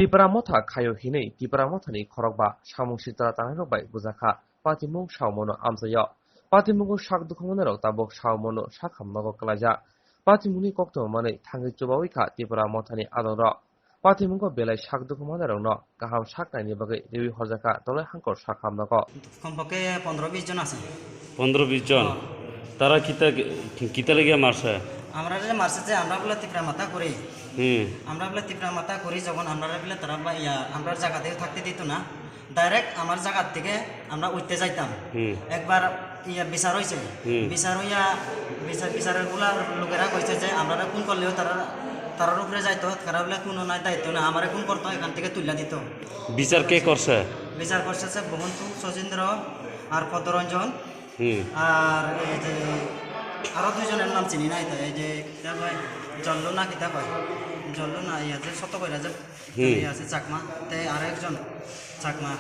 Tipramotha Kayo Hine, Tipramothani Korokba, Shamung Sita Tanabai, Buzaka, Patimung Shamono Amsayo, Patimungo Shak Dukomonero, Tabok Shamono, Shakam Nogo Kalaja, Patimuni Kokto Mane, Tangi Jubawika, Tipramotani Adoro, Patimungo Bele Shak Dukomonero, no, Kaham Shaka Nibagi, Devi Hozaka, Tole Hanko Shakam Nogo. কমপক্ষে 15-20 জন আছে 15-20 জন তারা কিতা লেগে মারছে আমরা যে মারছে যে আমরা বলে তীব্র মাথা করি আমরা বলে তীব্র মাথা করি যখন আমরা বলে তারা আমরা জায়গা থেকে থাকতে দিত না ডাইরেক্ট আমার জায়গা থেকে আমরা উঠতে যাইতাম একবার বিচার হয়েছে বিচার হইয়া বিচারের গুলা লোকেরা কইছে যে আমরা কোন করলেও তারার উপরে যাইতো তারা বলে কোনো নাই দায়িত্ব না আমারে কোন করতো এখান থেকে তুলে দিত বিচার কে করছে বিচার করছে যে বহন্তু সচিন্দ্র আর পদরঞ্জন আর এই যে আরো দুইজনের নাম চিনি নাই এই যে কিতাব হয় জল্লু না কিতাব হয় জল্লু না যে শত কইরা যে আছে চাকমা তাই আর একজন চাকমা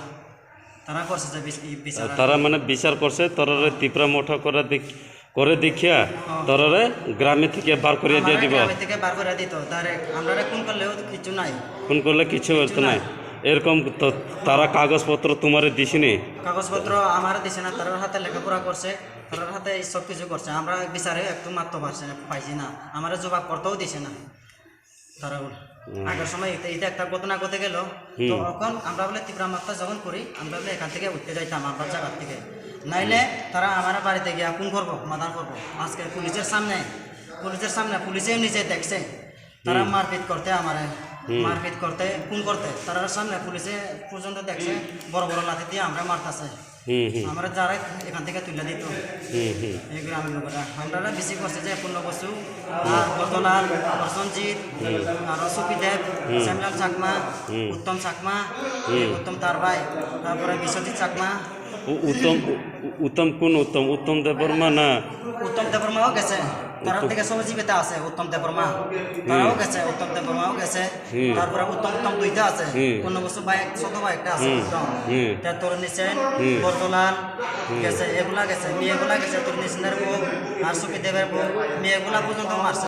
তারা করছে যে বিচার তারা মানে বিচার করছে তররে তীব্র মোটা করে দেখিয়া তররে গ্রামে থেকে বার করিয়া দিয়ে দিব গ্রামে থেকে বার করে দিত ডাইরেক্ট আমরা কোন করলেও কিছু নাই কোন করলে কিছু হতো না এরকম তো তারা কাগজপত্র তোমারে দিছিনি কাগজপত্র আমার দিছে না তার হাতে লেখাপড়া করছে তার হাতে সব কিছু করছে আমরা বিচারে একটু মাত্র পাইছি না আমার জবাব করতেও দিছে না তারা আগের সময় এটা একটা ঘটনা ঘটে গেল তো এখন আমরা বলে তীব্র মাত্রা যখন করি আমরা বলে এখান থেকে উঠতে যাইতাম আমার জায়গার থেকে নাইলে তারা আমার বাড়িতে গিয়া কোন করবো সমাধান করবো আজকে পুলিশের সামনে পুলিশেও নিজে দেখছে তারা মারপিট করতে আমার মারপিট করতে কোন করতে তার সামনে পুলিশে পর্যন্ত দেখছে বড় বড় লাঠি দিয়ে আমরা মারতেছে আমরা যারা এখান থেকে তুলে দিত এই গ্রামের লোকেরা আমরা বেশি করছে যে পূর্ণ বসু আর বদলাল প্রসঞ্জিৎ আর সুপিদেব শ্যামলাল চাকমা উত্তম চাকমা উত্তম তার ভাই তারপরে বিশ্বজিৎ চাকমা উত্তম কোন উত্তম দেববর্মা না উত্তম দেববর্মাও গেছে তার থেকে সহজীবিতা আছে উত্তম দেববর্মা তারাও গেছে উত্তম দেববর্মাও গেছে তারপরে উত্তম দুইটা আছে কোন বছর বাইক ছোট বাইকটা আছে উত্তম তরুণী সেন বর্তলাল গেছে এগুলা গেছে মেয়েগুলা গেছে তরুণী সেনের বউ আর সুখী দেবের বউ মেয়েগুলা পর্যন্ত মারছে